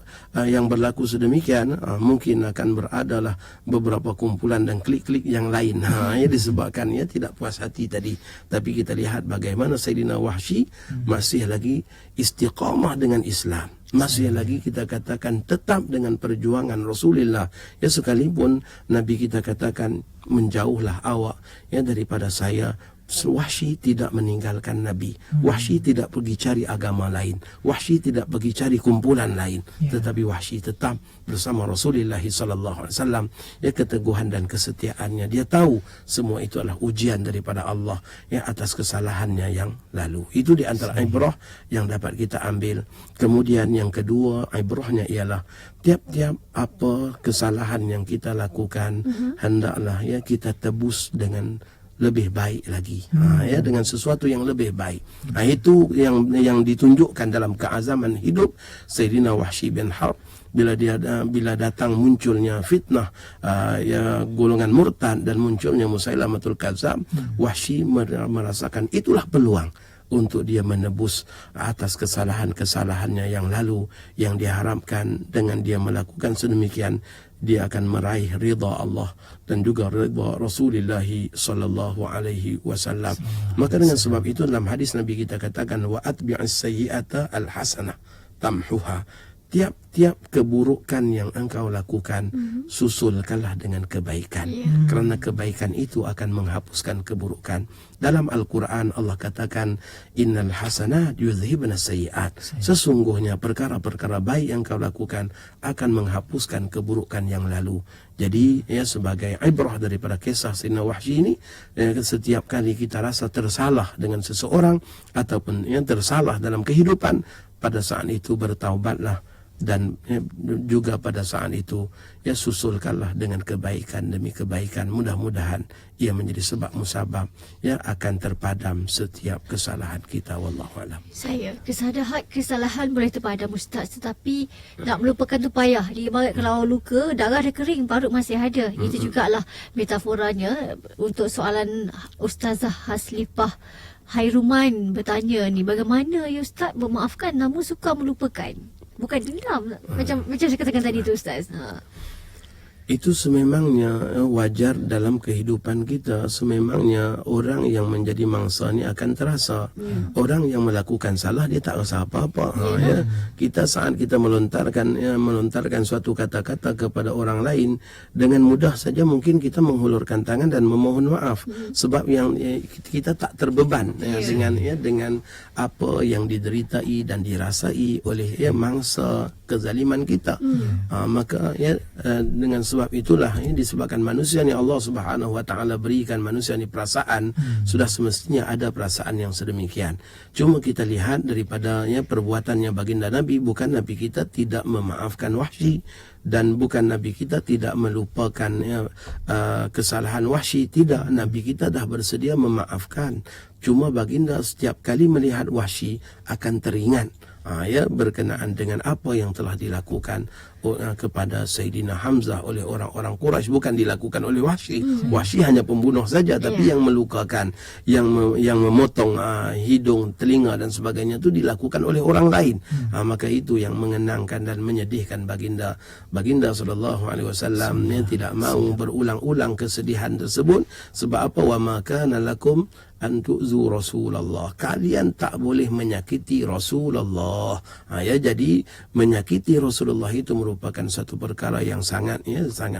yang berlaku sedemikian, mungkin akan beradalah beberapa kumpulan dan klik-klik yang lain ya disebabkan ya tidak puas hati tadi. Tapi kita lihat bagaimana Sayyidina Wahsy masih lagi istiqamah dengan Islam, masih lagi kita katakan tetap dengan perjuangan Rasulullah ya, sekalipun Nabi kita katakan menjauhlah awak ya daripada saya. Wahsy tidak meninggalkan Nabi. Wahsy tidak pergi cari agama lain. Wahsy tidak pergi cari kumpulan lain. Tetapi Wahsy tetap bersama Rasulullah sallallahu alaihi wasallam. Ya, keteguhan dan kesetiaannya. Dia tahu semua itu adalah ujian daripada Allah ya atas kesalahannya yang lalu. Itu di antara ibrah yang dapat kita ambil. Kemudian yang kedua, ibrahnya ialah tiap-tiap apa kesalahan yang kita lakukan hendaklah ya kita tebus dengan lebih baik lagi, ya dengan sesuatu yang lebih baik. Itu yang ditunjukkan dalam keazaman hidup Sayyidina Wahsy bin Harb bila datang munculnya fitnah ya golongan murtad dan munculnya Musailamatul Kadzdzab. Wahsy merasakan itulah peluang untuk dia menebus atas kesalahan-kesalahannya yang lalu, yang diharapkan dengan dia melakukan sedemikian dia akan meraih ridha Allah dan juga ridha Rasulullah sallallahu alaihi wasallam. Maka dengan sebab itu dalam hadis Nabi kita katakan wa atbi'is sayyi'ata al-hasanah tamhuha. Tiap-tiap keburukan yang engkau lakukan susulkanlah dengan kebaikan, kerana kebaikan itu akan menghapuskan keburukan. Dalam Al-Quran Allah katakan innal hasanat yudhhibna sayyi'at. Sesungguhnya perkara-perkara baik yang kau lakukan akan menghapuskan keburukan yang lalu. Jadi ya sebagai ibrah daripada kisah Sayyidina Wahsy ini, setiap kali kita rasa tersalah dengan seseorang ataupun yang tersalah dalam kehidupan, pada saat itu bertaubatlah. Dan juga pada saat itu ya susulkanlah dengan kebaikan demi kebaikan. Mudah-mudahan ia menjadi sebab musabab ya akan terpadam setiap kesalahan kita. Wallahu alam.
Saya kesalahan boleh terpadam Ustaz, tetapi nak melupakan tu payah. Ibarat kalau luka darah dah kering, parut masih ada. Itu jugalah metaforanya. Untuk soalan Ustazah Haslifah Hairuman bertanya ni, bagaimana ya Ustaz memaafkan namun suka melupakan? Bukan dendam, macam saya katakan tadi tu Ustaz.
Itu sememangnya wajar dalam kehidupan kita. Sememangnya orang yang menjadi mangsa ni akan terasa. Orang yang melakukan salah dia tak rasa apa-apa. Ya. Kita saat kita melontarkan suatu kata-kata kepada orang lain, dengan mudah saja mungkin kita menghulurkan tangan dan memohon maaf sebab yang kita tak terbeban dengan apa yang dideritai dan dirasai oleh mangsa kezaliman kita. Maka dengan sebab itulah disebabkan manusia ni Allah Subhanahu wa taala berikan manusia ni perasaan, sudah semestinya ada perasaan yang sedemikian. Cuma kita lihat daripada perbuatannya baginda Nabi, bukan Nabi kita tidak memaafkan Wahsy dan bukan Nabi kita tidak melupakan kesalahan Wahsy, tidak. Nabi kita dah bersedia memaafkan. Cuma baginda setiap kali melihat Wahsy akan teringat berkenaan dengan apa yang telah dilakukan kepada Sayyidina Hamzah oleh orang-orang Quraisy, bukan dilakukan oleh Wahsy. Wahsy hanya pembunuh saja, tapi yang melukakan, yang memotong hidung, telinga dan sebagainya itu dilakukan oleh orang lain. Maka itu yang mengenangkan dan menyedihkan baginda sallallahu alaihi wasallam. Tidak mahu berulang-ulang kesedihan tersebut. Sebab apa? Wa ma kana lakum an tu'zu Rasulullah. Kalian tak boleh menyakiti Rasulullah. Jadi menyakiti Rasulullah itu merupakan satu perkara yang sangat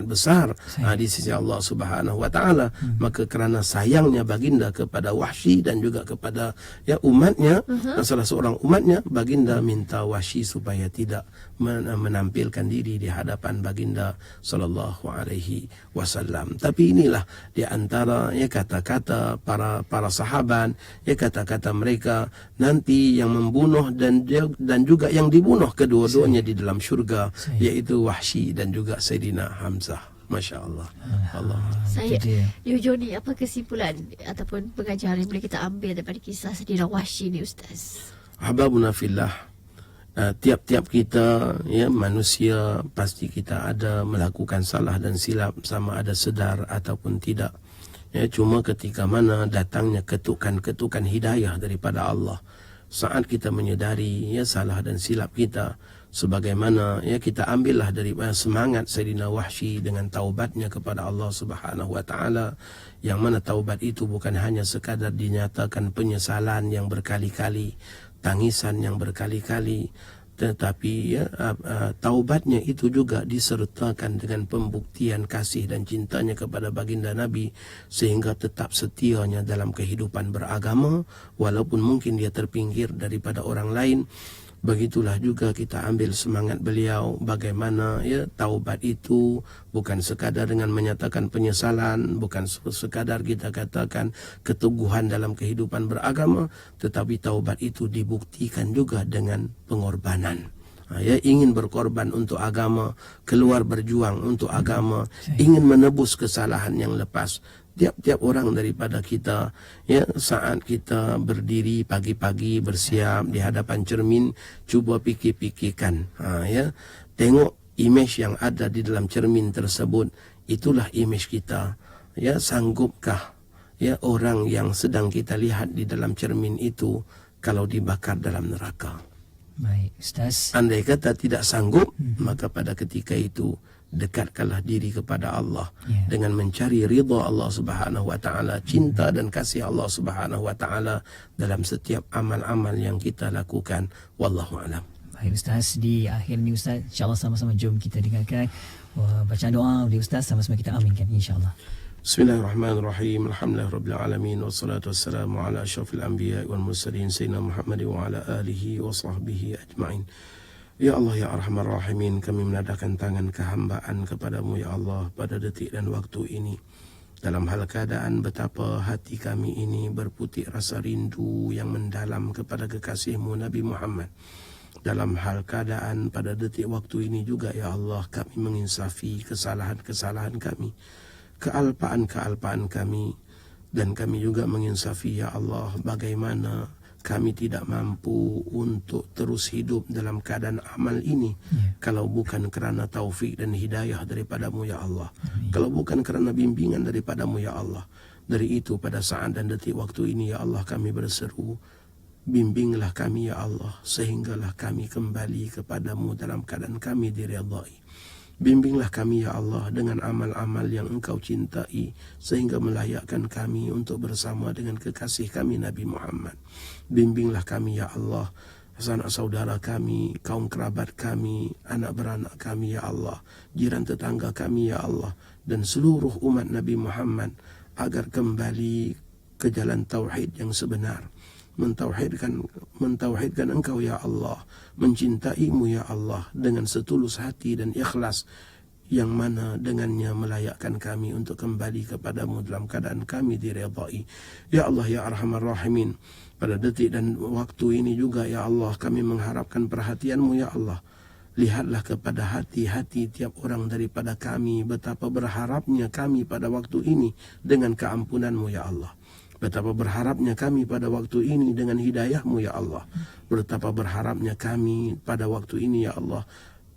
besar di sisi Allah Subhanahu wa taala. Maka kerana sayangnya baginda kepada Wahsy dan juga kepada umatnya, salah seorang umatnya, baginda minta Wahsy supaya tidak menampilkan diri di hadapan baginda sallallahu alaihi wasallam. Tapi inilah di antara kata-kata para sahabat, kata-kata mereka, nanti yang membunuh dan juga yang dibunuh kedua-duanya di dalam syurga, yaitu Wahsy dan juga Sayyidina Hamzah. Masya Allah. Allah.
Saya,
Itu dia.
Joni, apa kesimpulan ataupun pengajaran yang boleh kita ambil daripada kisah Saidina Wahsy ni, Ustaz?
Ahbabuna fillah, tiap-tiap kita, ya, manusia, pasti kita ada melakukan salah dan silap, sama ada sedar ataupun tidak. Ya, cuma ketika mana datangnya ketukan hidayah daripada Allah, saat kita menyedari, ya, salah dan silap kita, sebagaimana, ya, kita ambillah dari semangat Saidina Wahsy dengan taubatnya kepada Allah Subhanahu wa taala, yang mana taubat itu bukan hanya sekadar dinyatakan penyesalan yang berkali-kali, tangisan yang berkali-kali, tetapi, ya, taubatnya itu juga disertakan dengan pembuktian kasih dan cintanya kepada baginda Nabi, sehingga tetap setianya dalam kehidupan beragama walaupun mungkin dia terpinggir daripada orang lain. Begitulah juga kita ambil semangat beliau, bagaimana, ya, taubat itu bukan sekadar dengan menyatakan penyesalan, bukan sekadar kita katakan keteguhan dalam kehidupan beragama, tetapi taubat itu dibuktikan juga dengan pengorbanan. Ya, ingin berkorban untuk agama, keluar berjuang untuk agama, ingin menebus kesalahan yang lepas. Tiap-tiap orang daripada kita, ya, saat kita berdiri pagi-pagi bersiap di hadapan cermin, cuba fikir-fikirkan, ya, tengok imej yang ada di dalam cermin tersebut, itulah imej kita. Ya, sanggupkah, ya, orang yang sedang kita lihat di dalam cermin itu kalau dibakar dalam neraka?
Baik, Ustaz.
Andai kata tidak sanggup, maka pada ketika itu dekatkanlah diri kepada Allah, dengan mencari ridha Allah Subhanahu wa taala, cinta dan kasih Allah Subhanahu wa taala dalam setiap amal-amal yang kita lakukan. Wallahu alam.
Baik Ustaz, di akhir ni Ustaz, insya-Allah sama-sama jom kita dengarkan bacaan doa dari Ustaz, sama-sama kita aminkan insya-Allah.
Bismillahirrahmanirrahim. Alhamdulillahirabbil alamin, wassalatu wassalamu ala asyrafil anbiya'i wal mursalin sayyidina Muhammad wa ala alihi wa sahbihi ajma'in. Ya Allah, ya Arhamar Rahimin, kami menadahkan tangan kehambaan kepadamu, ya Allah, pada detik dan waktu ini, dalam hal keadaan betapa hati kami ini berputik rasa rindu yang mendalam kepada kekasihmu Nabi Muhammad. Dalam hal keadaan pada detik waktu ini juga, ya Allah, kami menginsafi kesalahan-kesalahan kami, kealpaan-kealpaan kami, dan kami juga menginsafi, ya Allah, bagaimana kami tidak mampu untuk terus hidup dalam keadaan amal ini, kalau bukan kerana taufik dan hidayah daripadamu, ya Allah. Kalau bukan kerana bimbingan daripadamu, ya Allah. Dari itu pada saat dan detik waktu ini, ya Allah, kami berseru, bimbinglah kami, ya Allah, sehinggalah kami kembali kepadamu dalam keadaan kami diridhai. Bimbinglah kami, ya Allah, dengan amal-amal yang Engkau cintai, sehingga melayakkan kami untuk bersama dengan kekasih kami Nabi Muhammad. Bimbinglah kami, ya Allah, sanak saudara kami, kaum kerabat kami, anak beranak kami, ya Allah, jiran tetangga kami, ya Allah, dan seluruh umat Nabi Muhammad, agar kembali ke jalan tauhid yang sebenar, mentauhidkan Engkau, ya Allah, mencintaimu, ya Allah, dengan setulus hati dan ikhlas, yang mana dengannya melayakkan kami untuk kembali kepadamu dalam keadaan kami diridhai. Ya Allah, ya Arhamar Rahimin, pada detik dan waktu ini juga, ya Allah, kami mengharapkan perhatianmu, ya Allah. Lihatlah kepada hati-hati tiap orang daripada kami, betapa berharapnya kami pada waktu ini dengan keampunanmu, ya Allah. Betapa berharapnya kami pada waktu ini dengan hidayahmu, ya Allah. Betapa berharapnya kami pada waktu ini, ya Allah,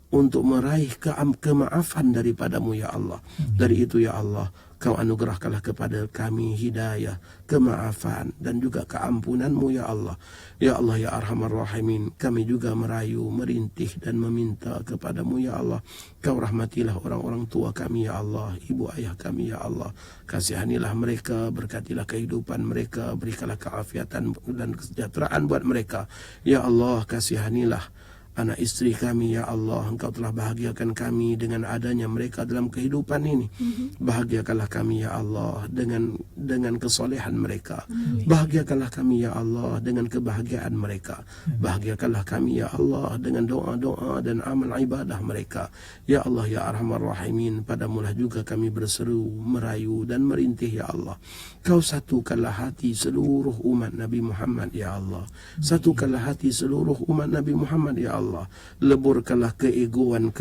untuk meraih kemaafan daripadamu, ya Allah. Dari itu, ya Allah, Kau anugerahkanlah kepada kami hidayah, kemaafan dan juga keampunanmu, ya Allah. Ya Allah, ya Arhamar Rahimin, kami juga merayu, merintih dan meminta kepadamu, ya Allah. Kau rahmatilah orang-orang tua kami, ya Allah, ibu ayah kami, ya Allah. Kasihanilah mereka, berkatilah kehidupan mereka, berikanlah keafiatan dan kesejahteraan buat mereka. Ya Allah, kasihanilah anak isteri kami, ya Allah. Engkau telah bahagiakan kami dengan adanya mereka dalam kehidupan ini. Bahagiakanlah kami, ya Allah, dengan kesolehan mereka. Bahagiakanlah kami, ya Allah, dengan kebahagiaan mereka. Bahagiakanlah kami, ya Allah, dengan doa-doa dan amal ibadah mereka. Ya Allah, ya Arhamar Rahimin, padamulah juga kami berseru, merayu dan merintih, ya Allah. Kau satukanlah hati seluruh umat Nabi Muhammad, ya Allah. Satukanlah hati seluruh umat Nabi Muhammad, ya Allah. Allah. Leburkanlah keegoan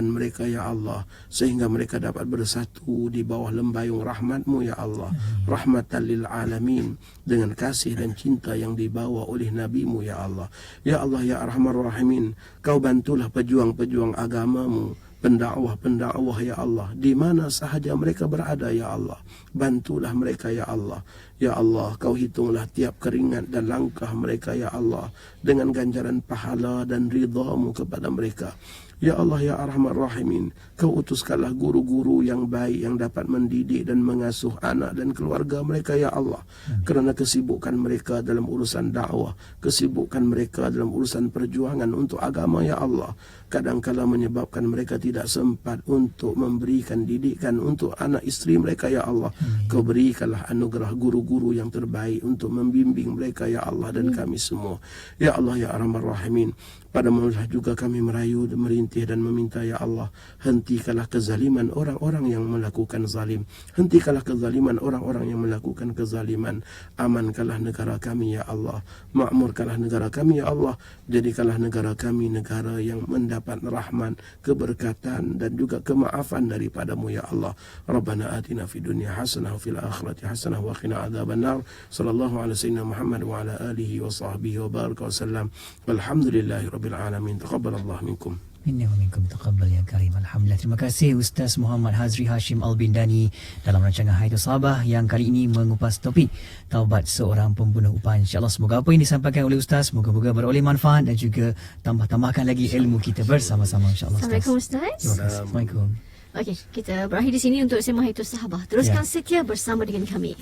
mereka ya Allah, sehingga mereka dapat bersatu di bawah lembayung rahmat-Mu ya Allah. Rahmatan lil alamin, dengan kasih dan cinta yang dibawa oleh Nabi-Mu ya Allah. Ya Allah ya Arhamar Rahimin, Kau bantulah pejuang-pejuang agama-Mu, pendakwah-pendakwah ya Allah, di mana sahaja mereka berada ya Allah. Bantulah mereka ya Allah. Ya Allah, Kau hitunglah tiap keringat dan langkah mereka ya Allah, dengan ganjaran pahala dan ridha-Mu kepada mereka. Ya Allah ya Arhamar Rahimin, Kau utuskanlah guru-guru yang baik yang dapat mendidik dan mengasuh anak dan keluarga mereka ya Allah. Kerana kesibukan mereka dalam urusan dakwah, kesibukan mereka dalam urusan perjuangan untuk agama ya Allah, kadangkala menyebabkan mereka tidak sempat untuk memberikan didikan untuk anak isteri mereka ya Allah. Kau berikanlah anugerah guru-guru yang terbaik untuk membimbing mereka ya Allah dan kami semua. Ya Allah ya Arhamar Rahimin, pada-Mu juga kami merayu, merintih dan meminta ya Allah, hentikanlah kezaliman orang-orang yang melakukan zalim. Hentikanlah kezaliman orang-orang yang melakukan kezaliman. Amankanlah negara kami ya Allah. Makmurkanlah negara kami ya Allah. Jadikanlah negara kami negara yang mendapat rahmat, keberkatan dan juga kemaafan daripada-Mu ya Allah. Rabbana atina fid dunya hasanah wa fil akhirati hasanah wa qina adzabannar. Sallallahu alaihi wasallam Muhammad wa ala alihi wa sahbihi wa baraka wasallam. Walhamdulillahi rabbil alamin. Taqabbalallahu minkum.
Minna wa minkum taqabbal ya karim. Alhamdulillah. Terima kasih Ustaz Muhammad Hazri Hashim Al-Bindani dalam rancangan Haidul Sabah yang kali ini mengupas topik taubat seorang pembunuh upah. InsyaAllah semoga apa yang disampaikan oleh Ustaz moga-moga beroleh manfaat dan juga tambahkan lagi ilmu kita bersama-sama insyaAllah.
Assalamualaikum Ustaz.
Assalamualaikum.
Okey, kita berakhir di sini untuk sembang Haidul Sabah. Teruskan setia bersama dengan kami.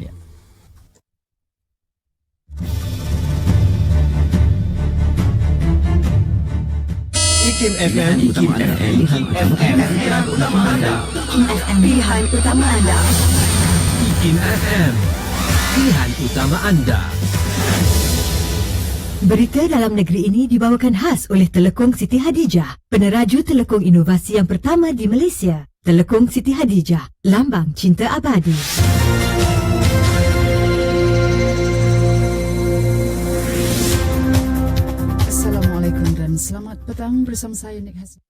IKIM FM, pilihan utama anda.
Pilihan utama anda.
IKIM FM, pilihan utama anda.
Berita dalam negeri ini dibawakan khas oleh Telekong Siti Hadijah, peneraju telekong inovasi yang pertama di Malaysia. Telekong Siti Hadijah, lambang cinta abadi.
Assalamualaikum dan selamat petang bersama saya Nik Hasan.